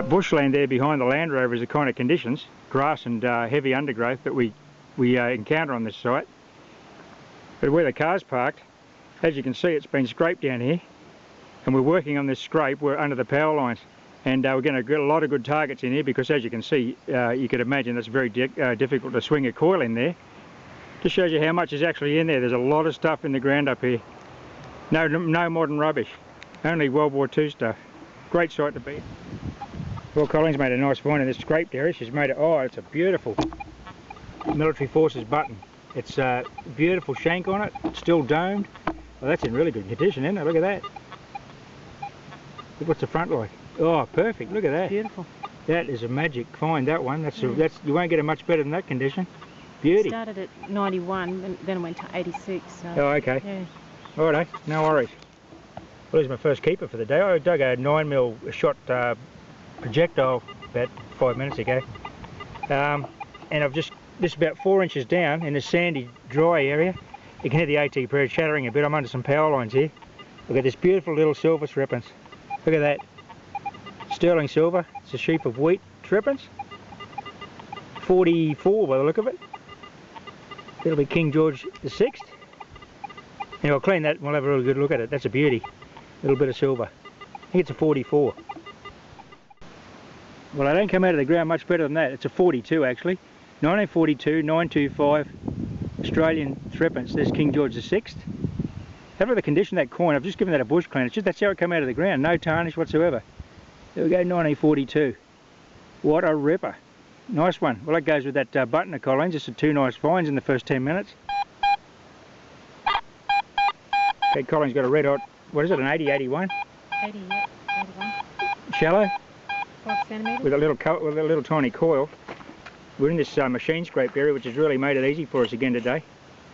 bushland there behind the Land Rover is the kind of conditions, grass and heavy undergrowth, that we encounter on this site. But where the car's parked, as you can see, it's been scraped down here, and we're working on this scrape. We're under the power lines, and we're going to get a lot of good targets in here, because as you can see, you could imagine it's very difficult to swing a coil in there. Just shows you how much is actually in there. There's a lot of stuff in the ground up here. No modern rubbish, only World War II stuff. Great site to be. Well, Colleen's made a nice find in this scraped area. She's made it, oh, it's a beautiful Military Forces button. It's a beautiful shank on it, it's still domed. Well, that's in really good condition, isn't it? Look at that. Look what's the front like. Oh, perfect, look at that. Beautiful. That is a magic find, that one. That's you won't get it much better than that condition. Beauty. It started at 91, and then it went to 86. So, oh, okay. Yeah. Alright, no worries. Well, here's my first keeper for the day. I dug a 9mm shot projectile about 5 minutes ago. And I've just about 4 inches down in this sandy, dry area. You can hear the AT prayer chattering a bit. I'm under some power lines here. Look at this beautiful little silver trippins. Look at that. Sterling silver. It's a sheaf of wheat trippins. 44 by the look of it. It'll be King George VI. And I'll clean that and we'll have a really good look at it. That's a beauty. A little bit of silver. I think it's a 44. Well, they don't come out of the ground much better than that. It's a 42 actually. 1942, 925 Australian threepence. There's King George VI. Have a look at the condition of that coin. I've just given that a bush clean. It's just that's how it came out of the ground. No tarnish whatsoever. There we go, 1942. What a ripper. Nice one. Well, that goes with that button of Colleen's. Just 2 nice finds in the first 10 minutes. Okay, Colleen's got a red hot, what is it, an 80, 81? 80, yeah, 81. Shallow? 5 centimetres. With a little tiny coil. We're in this machine scrape area, which has really made it easy for us again today.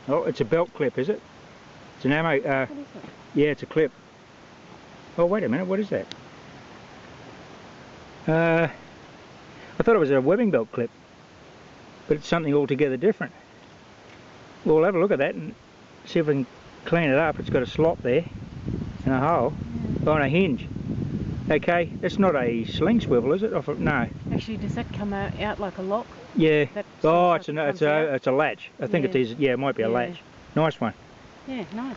Oh, it's a belt clip, is it? It's an ammo. What is it? Yeah, it's a clip. Oh, wait a minute, what is that? I thought it was a webbing belt clip, but it's something altogether different. Well, we'll have a look at that and see if we can clean it up. It's got a slot there and a hole. Yeah. Oh, and a hinge. Okay, it's not a sling swivel, is it? No. Actually, does that come out like a lock? Yeah. Oh, it's a a latch. I think it is. Yeah, it might be a latch. Nice one. Yeah, nice.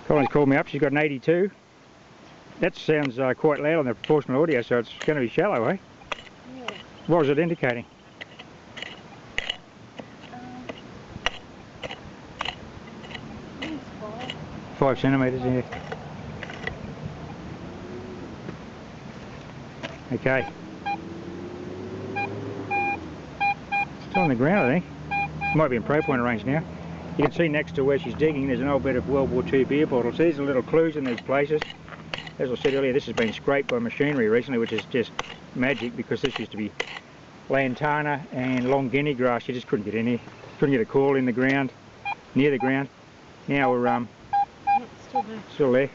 Colleen's called me up. She's got an 82. That sounds quite loud on the proportional audio, so it's going to be shallow, eh? Yeah. What was it indicating? 5 centimetres, yeah. Okay. Still on the ground, I think. Might be in pro pointer range now. You can see next to where she's digging, there's an old bit of World War II beer bottles. These are little clues in these places. As I said earlier, this has been scraped by machinery recently, which is just magic, because this used to be lantana and long guinea grass. You just couldn't get in here. Couldn't get a coil in the ground, near the ground. Now we're still there.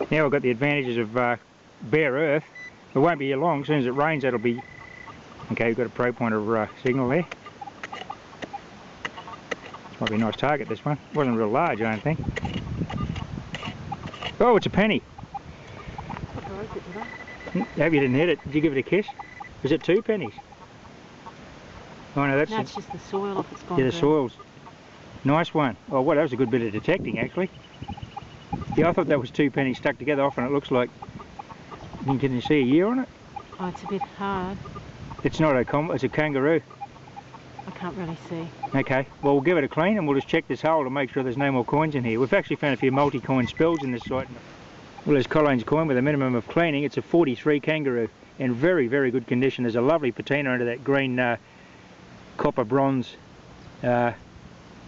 Now we've got the advantages of bare earth. It won't be here long. As soon as it rains, that'll be... Okay, we've got a pro pointer signal there. This might be a nice target, this one. Wasn't real large, I don't think. Oh, it's a penny. I hope you didn't hit it. Did you give it a kiss? Was it 2 pennies? Oh no, that's just the soil off it's gone. Yeah, the soil's. Nice one. Oh, well, that was a good bit of detecting, actually. Yeah, I thought that was 2 pennies stuck together. Often it looks like. Can you see a year on it? Oh, it's a bit hard. It's not it's a kangaroo. I can't really see. Okay, well, we'll give it a clean and we'll just check this hole to make sure there's no more coins in here. We've actually found a few multi-coin spills in this site. Well, there's Colleen's coin with a minimum of cleaning. It's a 43 kangaroo in very, very good condition. There's a lovely patina under that green copper bronze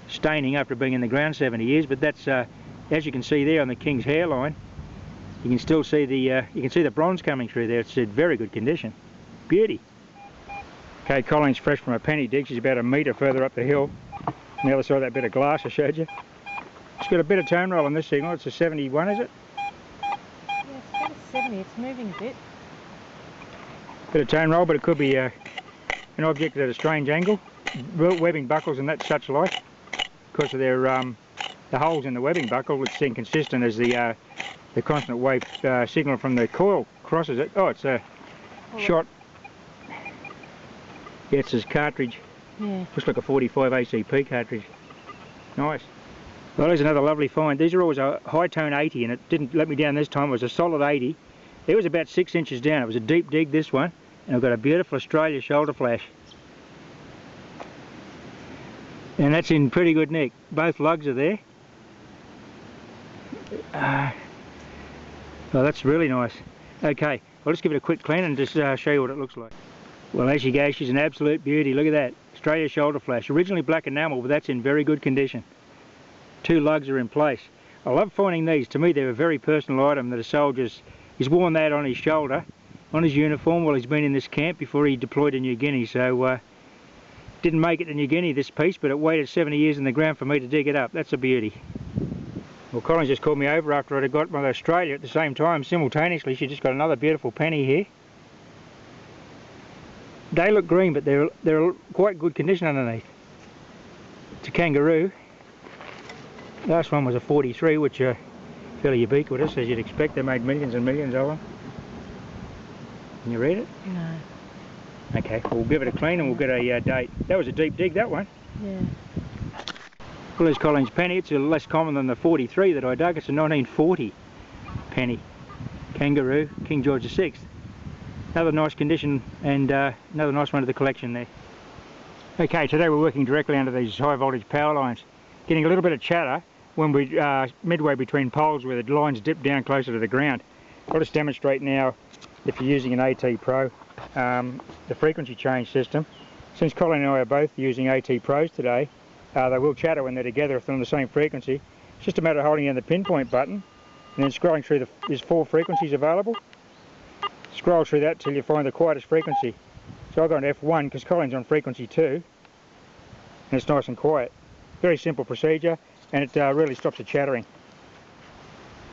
staining after being in the ground 70 years. But that's, as you can see there on the king's hairline, you can still see the bronze coming through there. It's in very good condition. Beauty. Okay, Colleen's fresh from a penny dig. She's about 1 metre further up the hill. On the other side of that bit of glass I showed you. It's got a bit of tone roll on this signal. It's a 71, is it? Yeah, it's about a 70. It's moving a bit. Bit of tone roll, but it could be an object at a strange angle. Webbing buckles and that such like. Because of their the holes in the webbing buckle, it's inconsistent as the constant wave signal from the coil crosses it. Oh, it's a shot. Yeah, it's his cartridge. Yeah. Looks like a 45 ACP cartridge. Nice. Well, there's another lovely find. These are always a high tone 80, and it didn't let me down this time. It was a solid 80. It was about 6 inches down. It was a deep dig, this one, and I've got a beautiful Australia shoulder flash. And that's in pretty good nick. Both lugs are there. Oh, that's really nice. Okay, I'll just give it a quick clean and just show you what it looks like. Well, as you go, she's an absolute beauty. Look at that. Australia shoulder flash. Originally black enamel, but that's in very good condition. 2 lugs are in place. I love finding these. To me, they're a very personal item that a soldier's... He's worn that on his shoulder, on his uniform, while he's been in this camp before he deployed to New Guinea. So, didn't make it to New Guinea, this piece, but it waited 70 years in the ground for me to dig it up. That's a beauty. Well, Colleen's just called me over after I'd got my Australia at the same time. Simultaneously, she just got another beautiful penny here. They look green, but they're quite good condition underneath. It's a kangaroo. Last one was a 43, which are fairly ubiquitous, as you'd expect. They made millions and millions of them. Can you read it? No. Okay, we'll give it a clean and we'll get a date. That was a deep dig, that one. Yeah. Well, there's Colleen's penny. It's a less common than the 43 that I dug. It's a 1940 penny. Kangaroo, King George VI. Another nice condition, and another nice one to the collection there. Okay, today we're working directly under these high voltage power lines. Getting a little bit of chatter when we midway between poles where the lines dip down closer to the ground. I'll just demonstrate now, if you're using an AT Pro, the frequency change system. Since Colleen and I are both using AT Pros today, they will chatter when they're together if they're on the same frequency. It's just a matter of holding down the pinpoint button and then scrolling through there's 4 frequencies available. Scroll through that till you find the quietest frequency. So I'll go on F1 because Colleen's on frequency 2 and it's nice and quiet. Very simple procedure, and it really stops the chattering.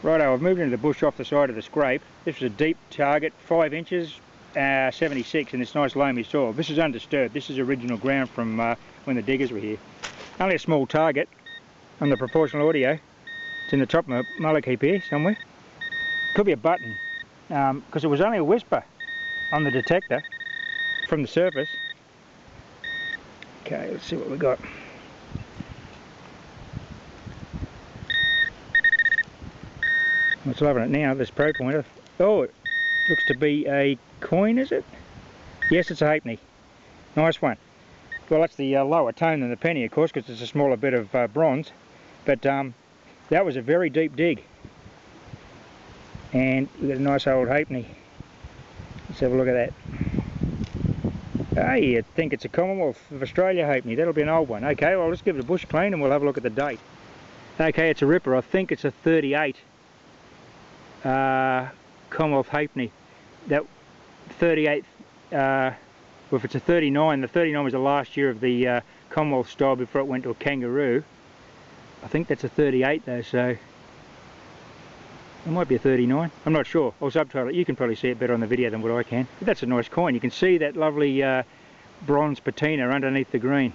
Righto, I've moved into the bush off the side of the scrape. This was a deep target, 5 inches, 76 in this nice loamy soil. This is undisturbed. This is original ground from when the diggers were here. Only a small target on the proportional audio. It's in the top of my mullock heap here somewhere. Could be a button, because it was only a whisper on the detector from the surface. Okay, let's see what we got. It's loving it now, this pro pointer. Oh, it looks to be a coin, is it? Yes, it's a halfpenny. Nice one. Well, that's the lower tone than the penny, of course, because it's a smaller bit of bronze. But that was a very deep dig. And we've got a nice old halfpenny. Let's have a look at that. Hey, I think it's a Commonwealth of Australia halfpenny. That'll be an old one. Okay, well, let's give it a bush clean and we'll have a look at the date. Okay, it's a ripper. I think it's a 38 Commonwealth halfpenny. That 38, well, if it's a 39, the 39 was the last year of the Commonwealth style before it went to a kangaroo. I think that's a 38 though, so it might be a 39. I'm not sure. I'll subtitle it. You can probably see it better on the video than what I can. But that's a nice coin. You can see that lovely bronze patina underneath the green.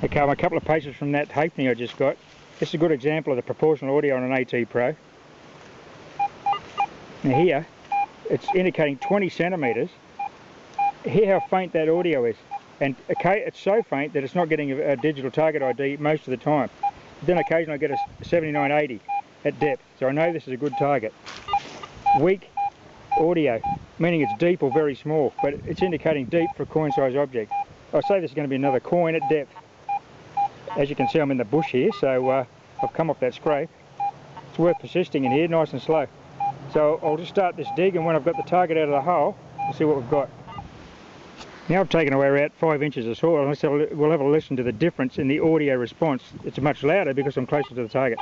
Okay, I'm a couple of paces from that halfpenny I just got. This is a good example of the proportional audio on an AT Pro. Now here, it's indicating 20 centimetres. Hear how faint that audio is. And okay, it's so faint that it's not getting a digital target ID most of the time. Then occasionally I get a 7980 at depth, so I know this is a good target. Weak audio, meaning it's deep or very small, but it's indicating deep for a coin-sized object. I say this is going to be another coin at depth. As you can see, I'm in the bush here, so I've come off that scrape. It's worth persisting in here, nice and slow. So I'll just start this dig, and when I've got the target out of the hole, we'll see what we've got. Now I've taken away about 5 inches of soil, and we'll have a listen to the difference in the audio response. It's much louder because I'm closer to the target.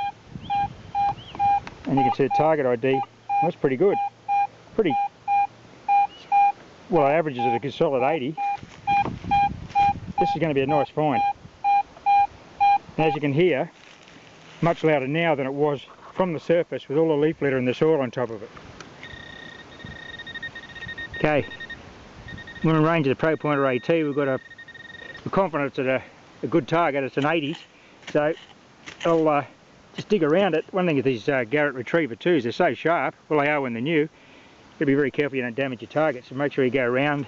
And you can see the target ID, that's pretty good. Pretty, well, it averages at a solid 80. This is going to be a nice find. And as you can hear, much louder now than it was from the surface with all the leaf litter and the soil on top of it. Okay, we're in range of the Pro Pointer AT. We're confident it's at a good target. It's an 80, so I'll just dig around it. One thing with these Garrett Retriever 2s, they're so sharp. Well, they are when they're new. to be very careful you don't damage your target, so make sure you go around,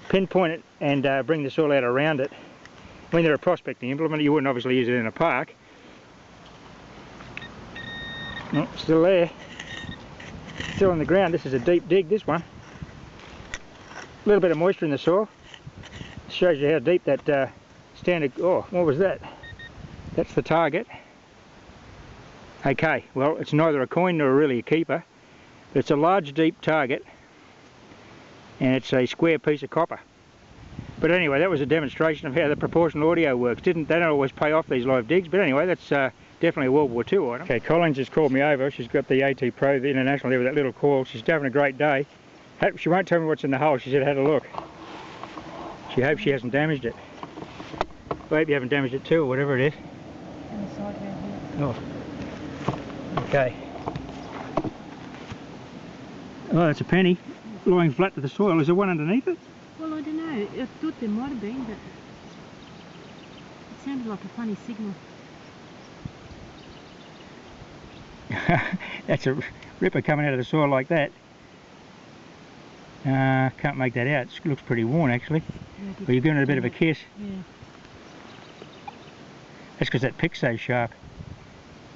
pinpoint it and bring the soil out around it. When they're a prospecting implement, you wouldn't obviously use it in a park. Oh, still there. Still in the ground. This is a deep dig, this one. A little bit of moisture in the soil. Shows you how deep that standard... Oh, what was that? That's the target. Okay, well, it's neither a coin nor really a keeper, but it's a large, deep target, and it's a square piece of copper. But anyway, that was a demonstration of how the proportional audio works. They don't always pay off, these live digs, but anyway, that's definitely a World War II item. Okay, Colleen's just called me over. She's got the AT Pro, the International there with that little coil. She's having a great day. She won't tell me what's in the hole. She said, have a look. She hopes she hasn't damaged it. I hope you haven't damaged it too, or whatever it is. On the side around here. Oh. Okay. Oh, that's a penny lying flat to the soil. Is there one underneath it? Well, I don't know. I thought there might have been, but it sounded like a funny signal. That's a ripper coming out of the soil like that. Can't make that out. It looks pretty worn actually. Yeah, but you're giving it a bit of a kiss. Yeah. That's because that pick's so sharp.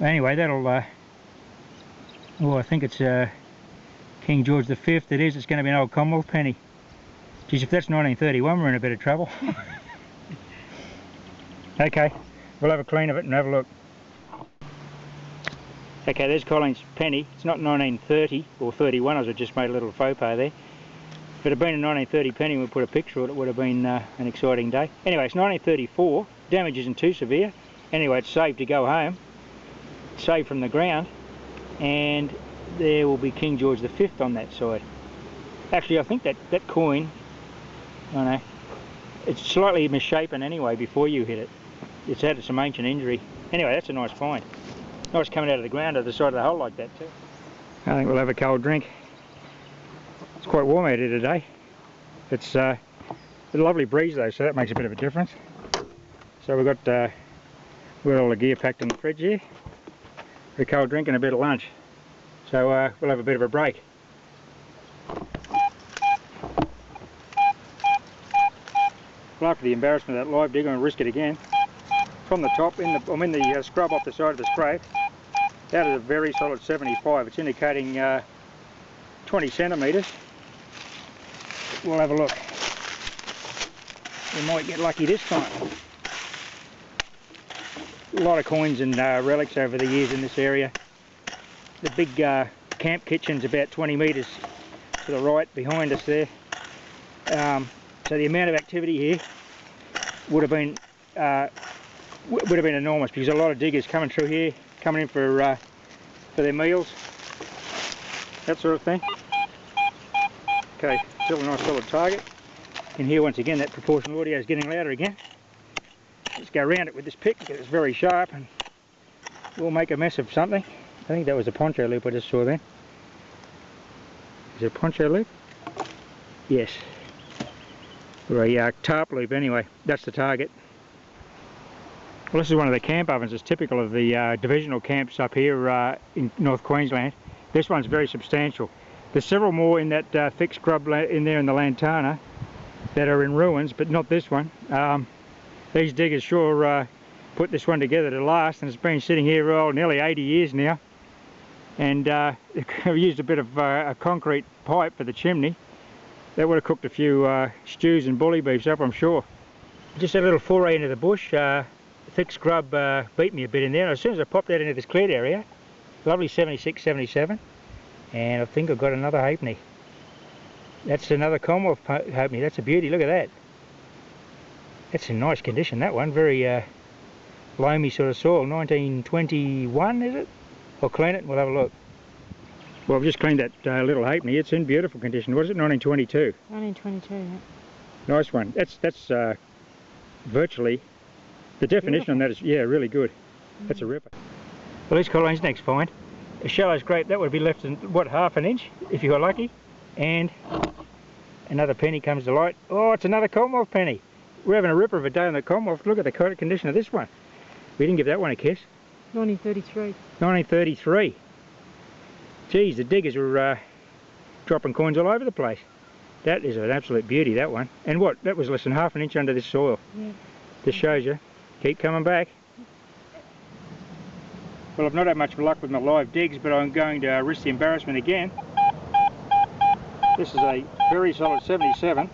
Anyway, that'll... oh, I think it's King George V. It is. It's going to be an old Commonwealth penny. Geez, if that's 1931, we're in a bit of trouble. Okay, we'll have a clean of it and have a look. Okay, there's Colleen's penny. It's not 1930 or 31, as I just made a little faux pas there. If it had been a 1930 penny and we put a picture of it, it would have been an exciting day. Anyway, it's 1934. Damage isn't too severe. Anyway, it's saved to go home. Saved from the ground. And there will be King George V on that side. Actually, I think that coin, I don't know, it's slightly misshapen anyway before you hit it. It's had some ancient injury. Anyway, that's a nice find. Nice coming out of the ground at the side of the hole like that too. I think we'll have a cold drink. It's quite warm out here today. It's a lovely breeze though, so that makes a bit of a difference. So we've got all the gear packed in the fridge here. A cold drink and a bit of lunch. So we'll have a bit of a break. Well, after the embarrassment of that live dig, I'm going to risk it again. From the top, I'm in the scrub off the side of the scrape. That is a very solid 75. It's indicating 20 centimetres. We'll have a look. We might get lucky this time. A lot of coins and relics over the years in this area. The big camp kitchen's about 20 metres to the right behind us there. So the amount of activity here would have been enormous, because a lot of diggers coming through here, coming in for their meals, that sort of thing. Okay, still a nice solid target. And here once again that proportional audio is getting louder again. Let's go around it with this pick because it's very sharp and we'll make a mess of something. I think that was a poncho loop I just saw then. Is it a poncho loop? Yes. Or a tarp loop anyway. That's the target. Well, this is one of the camp ovens. It's typical of the divisional camps up here in North Queensland. This one's very substantial. There's several more in that thick scrub in there in the Lantana that are in ruins, but not this one. These diggers sure put this one together to last, and it's been sitting here nearly 80 years now. And I've used a bit of a concrete pipe for the chimney. That would have cooked a few stews and bully beefs up, I'm sure. Just had a little foray into the bush. Thick scrub beat me a bit in there, and as soon as I popped out into this cleared area, lovely 76, 77, and I think I've got another halfpenny. That's another Commonwealth halfpenny. That's a beauty. Look at that. That's in nice condition, that one. Very loamy sort of soil. 1921, is it? I'll clean it and we'll have a look. Well, I've just cleaned that little halfpenny. It's in beautiful condition. What is it? 1922. 1922, yeah. Nice one. That's virtually, the definition on that is, yeah, really good. That's a ripper. Well, here's Colleen's next find. A shallow scrape. That would be left in, what, half an inch, if you were lucky. And another penny comes to light. Oh, it's another Commonwealth penny. We're having a ripper of a day on the Commonwealth. Look at the condition of this one. We didn't give that one a kiss. 1933. 1933. Geez, the diggers were dropping coins all over the place. That is an absolute beauty, that one. And what? That was less than half an inch under this soil. Yeah. This shows you. Keep coming back. Well, I've not had much luck with my live digs, but I'm going to risk the embarrassment again. This is a very solid 77.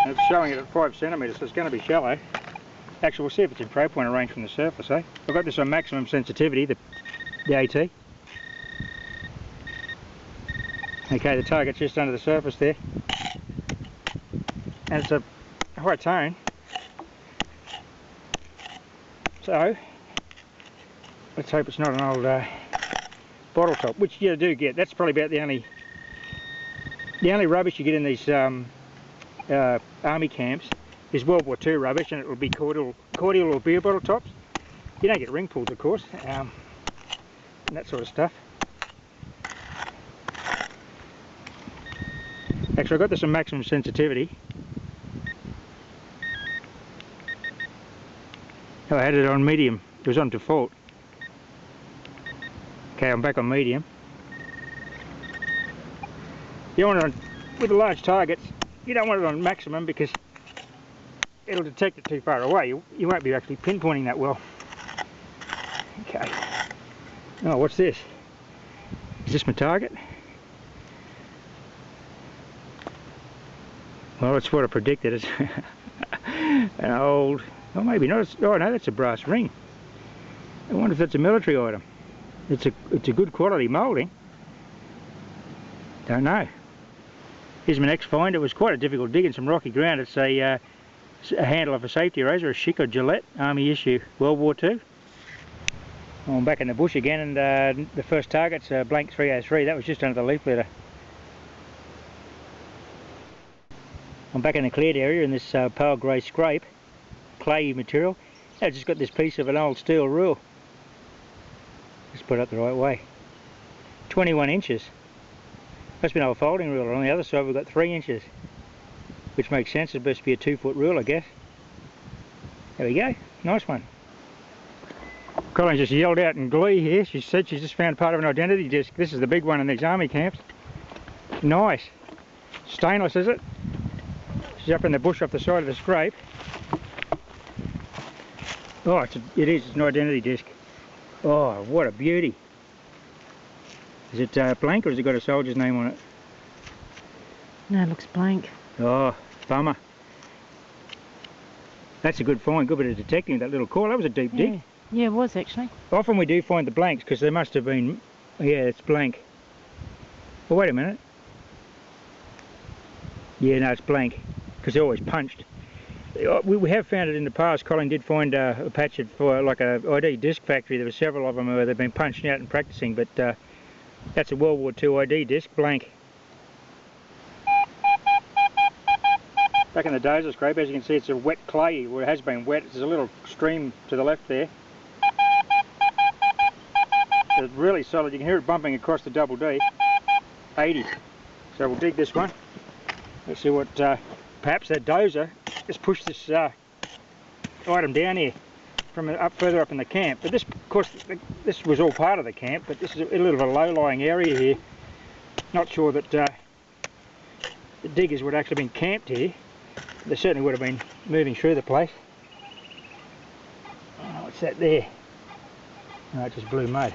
And it's showing it at 5 centimetres, so it's going to be shallow. Actually, we'll see if it's in pro point range from the surface, eh? I've got this on maximum sensitivity, the AT. Okay, the target's just under the surface there. And it's a high tone. So, let's hope it's not an old bottle top, which you do get. That's probably about the only rubbish you get in these army camps is World War II rubbish, and it will be cordial or beer bottle tops. You don't get ring pulls, of course, and that sort of stuff. Actually, I got this on maximum sensitivity. Oh, I had it on medium. It was on default. Okay, I'm back on medium. You want it on, with the large targets, you don't want it on maximum because it'll detect it too far away. You won't be actually pinpointing that well. Okay. Oh, what's this? Is this my target? Well, it's what I predicted. It's an old, oh maybe not, oh no, that's a brass ring. I wonder if that's a military item. It's a good quality moulding. Don't know. Here's my next find. It was quite a difficult dig in some rocky ground. It's a handle of a safety razor, a Schick or Gillette, Army issue, World War II. Well, I'm back in the bush again, and the first target's a blank 303. That was just under the leaf litter. I'm back in the cleared area in this pale grey scrape, clayey material. I've just got this piece of an old steel rule. Just put it up the right way. 21 inches. That's been an old folding ruler. On the other side we've got 3 inches, which makes sense. It's supposed to be a 2-foot rule, I guess. There we go. Nice one. Colleen just yelled out in glee here. She said she's just found part of an identity disc. This is the big one in these army camps. Nice. Stainless, is it? She's up in the bush off the side of the scrape. Oh, it is. It's an identity disc. Oh, what a beauty. Is it blank or has it got a soldier's name on it? No, it looks blank. Oh, bummer. That's a good find. Good bit of detecting that little core. That was a deep dig. Yeah, it was actually. Often we do find the blanks because there must have been... Yeah, it's blank. Well, wait a minute. Yeah, no, it's blank because they're always punched. We have found it in the past. Colleen did find a patch for like a ID disc factory. There were several of them where they've been punched out and practicing, but that's a World War II ID disc, blank. Back in the dozer scrape, as you can see, it's a wet clay, where it has been wet. There's a little stream to the left there. It's really solid. You can hear it bumping across the double D. 80. So we'll dig this one. Let's see what, perhaps that dozer just pushed this item down here from further up in the camp. But this, of course, this was all part of the camp, but this is a little bit of a low-lying area here. Not sure that the diggers would have actually been camped here. They certainly would have been moving through the place. Oh, what's that there? No, it's just blue mud.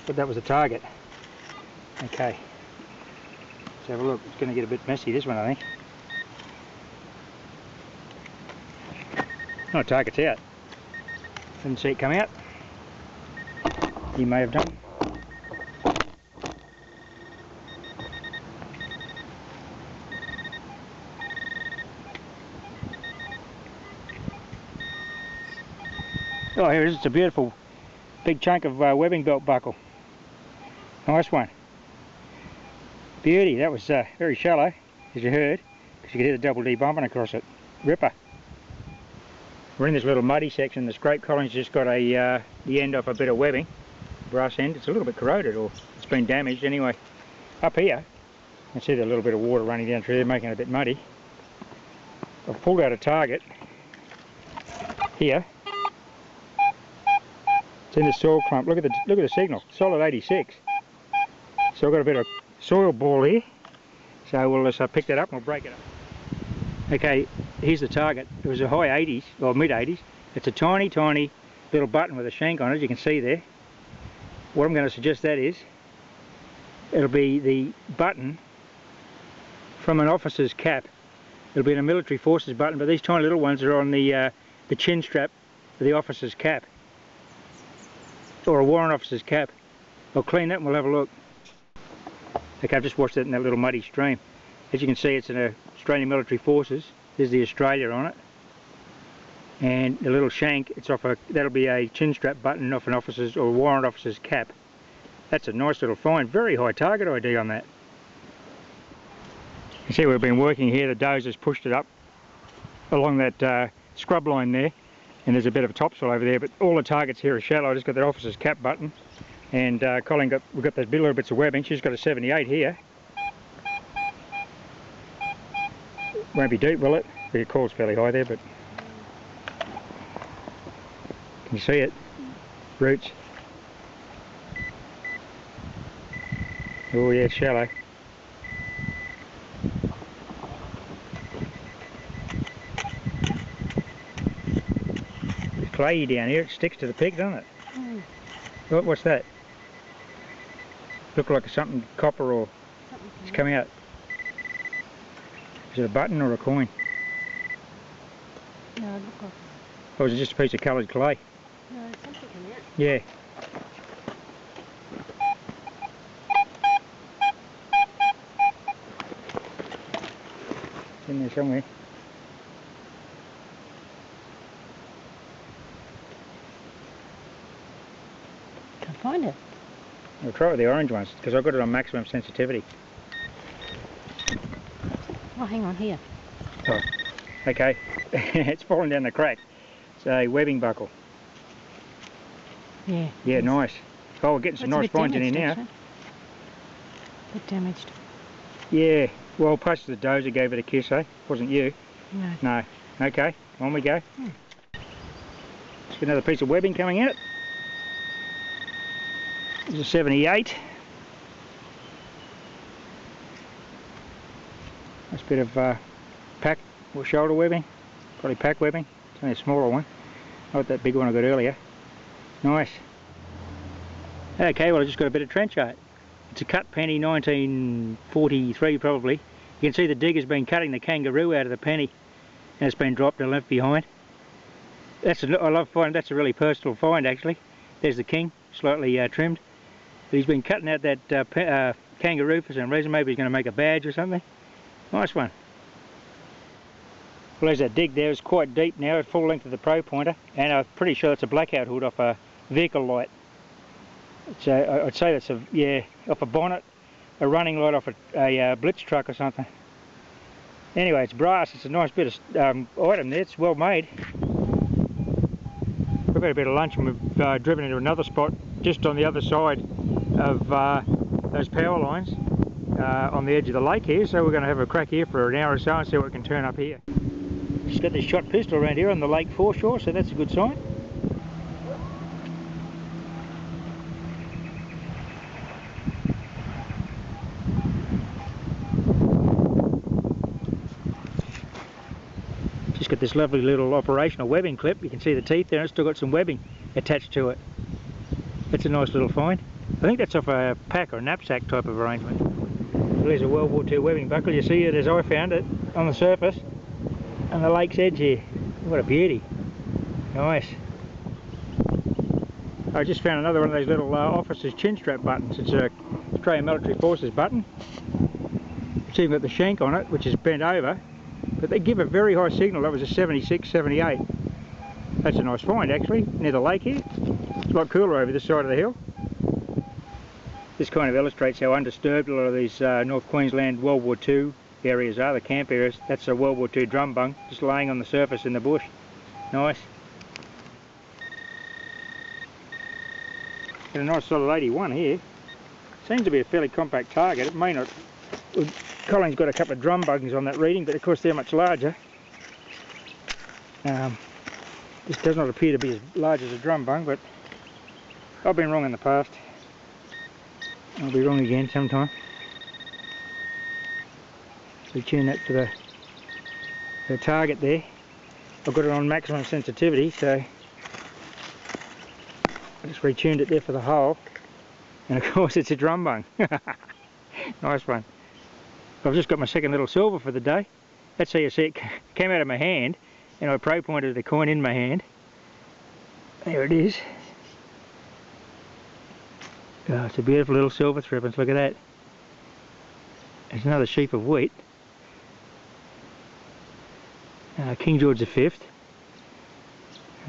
But that was the target. Okay. Let's have a look. It's going to get a bit messy, this one, I think. Oh, target's out. Didn't see it come out. He may have done. Oh, here it is. It's a beautiful big chunk of webbing belt buckle. Nice one. Beauty. That was very shallow, as you heard, because you could hear the double D bumping across it. Ripper. We're in this little muddy section. The scrape Colleen's just got the end off a bit of webbing, brass end. It's a little bit corroded, or it's been damaged anyway. Up here, you can see the little bit of water running down through there, making it a bit muddy. I've pulled out a target here. It's in the soil clump. Look at the signal. Solid 86. So I've got a bit of soil ball here. So we'll just pick that up and we'll break it up. Okay, here's the target. It was a high 80s, or mid 80s. It's a tiny, tiny little button with a shank on it, as you can see there. What I'm going to suggest that is, it'll be the button from an officer's cap. It'll be in a military forces button, but these tiny little ones are on the chin strap of the officer's cap. Or a warrant officer's cap. I'll clean that and we'll have a look. Okay, I've just washed it in that little muddy stream. As you can see, it's an Australian Military Forces. There's the Australia on it. And the little shank, it's off that'll be a chin strap button off an officer's or warrant officer's cap. That's a nice little find. Very high target ID on that. You see we've been working here, the dozer's pushed it up along that scrub line there, and there's a bit of a topsoil over there, but all the targets here are shallow. I just got that officer's cap button, and Colleen we've got those little bits of webbing. She's got a 78 here. Won't be deep, will it? The call's fairly high there, but can you see it? Roots. Oh yeah, it's shallow. It's clayey down here, it sticks to the pig, doesn't it? Mm. What's that? Look like something copper or it's coming out. Is it a button or a coin? No, it looks like... Or is it just a piece of coloured clay? No, it's something coming out. Yeah. It's in there somewhere. Can't find it. I'll try it with the orange ones, because I've got it on maximum sensitivity. Oh, hang on, here. Oh, okay. It's fallen down the crack. It's a webbing buckle. Yeah. Yeah, nice. Oh, we're getting some nice finds in here now. Actually. A bit damaged. Yeah. Well, plus the dozer gave it a kiss, eh? Wasn't you? No. No. Okay, on we go. Let's get another piece of webbing coming out. This is a 78. Nice bit of pack or shoulder webbing, probably pack webbing. It's only a smaller one, not that big one I got earlier. Nice. Okay, well I just got a bit of trench art. It's a cut penny, 1943 probably. You can see the digger's been cutting the kangaroo out of the penny, and it's been dropped and left behind. I love finding that's a really personal find actually. There's the king, slightly trimmed. But he's been cutting out that kangaroo for some reason. Maybe he's going to make a badge or something. Nice one. Well, there's that dig there. It's quite deep now, at full length of the pro pointer, and I'm pretty sure it's a blackout hood off a vehicle light. It's I'd say that's off a bonnet, a running light off a blitz truck or something. Anyway, it's brass. It's a nice bit of item there. It's well made. We've had a bit of lunch and we've driven into another spot just on the other side of those power lines. On the edge of the lake here, so we're going to have a crack here for an hour or so and see what we can turn up here. Just got this shot pistol around here on the lake foreshore, so that's a good sign. Just got this lovely little operational webbing clip. You can see the teeth there, and it's still got some webbing attached to it. That's a nice little find. I think that's off a pack or knapsack type of arrangement. There's a World War II webbing buckle. You see it as I found it on the surface on the lake's edge here. What a beauty. Nice. I just found another one of those little officer's chin strap buttons. It's a Australian Military Forces button. It's even got the shank on it, which is bent over, but they give a very high signal. That was a 76, 78. That's a nice find actually, near the lake here. It's a lot cooler over this side of the hill. This kind of illustrates how undisturbed a lot of these North Queensland World War II areas are, the camp areas. That's a World War II drum bung, just laying on the surface in the bush. Nice. Got a nice solid 81 here. Seems to be a fairly compact target. It may not... Colleen's got a couple of drum bungs on that reading, but of course they're much larger. This does not appear to be as large as a drum bung, but I've been wrong in the past. I'll be wrong again sometime. retune that for the target there. I've got it on maximum sensitivity, so I just retuned it there for the hole, and of course it's a drum bung. Nice one. I've just got my second little silver for the day. That's how you see it came out of my hand, and I pro pointed the coin in my hand. There it is. Oh, it's a beautiful little silver threepence, look at that. There's another sheaf of wheat. King George V.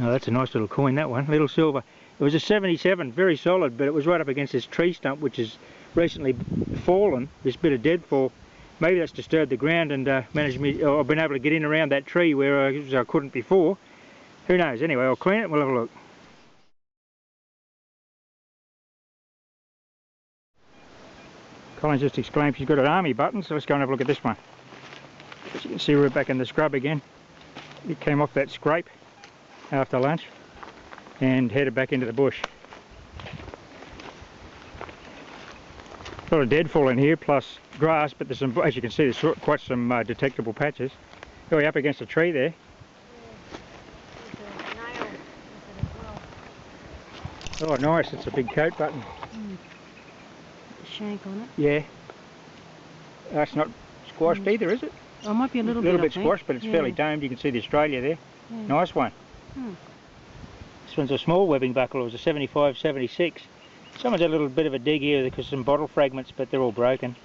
Oh, that's a nice little coin, that one, little silver. It was a 77, very solid, but it was right up against this tree stump which has recently fallen, this bit of deadfall. Maybe that's disturbed the ground and I've been able to get in around that tree where I couldn't before. Who knows? Anyway, I'll clean it and we'll have a look. Colin's just exclaimed she's got an army button, so let's go and have a look at this one. As you can see, we're back in the scrub again. It came off that scrape after lunch and headed back into the bush. A lot of deadfall in here, plus grass, but there's some, as you can see, there's quite some detectable patches. Going up against a tree there. Yeah, as well. Oh, nice! It's a big coat button. Shank on it. Yeah. That's not squashed either, is it? Oh, it might be a little bit squashed, but it's fairly domed. You can see the Australia there. Yeah. Nice one. This one's a small webbing buckle. It was a 75, 76. Someone's had a little bit of a dig here because some bottle fragments, but they're all broken.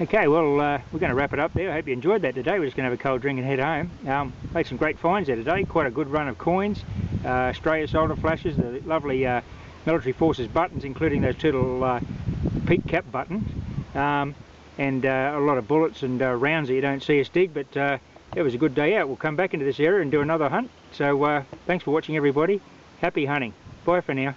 Okay, well, we're going to wrap it up there. I hope you enjoyed that today. We're just going to have a cold drink and head home. Made some great finds there today. Quite a good run of coins. Australia solder flashes, the lovely military forces buttons, including those two little peak cap buttons. And a lot of bullets and rounds that you don't see us dig, but it was a good day out. We'll come back into this area and do another hunt. So thanks for watching, everybody. Happy hunting. Bye for now.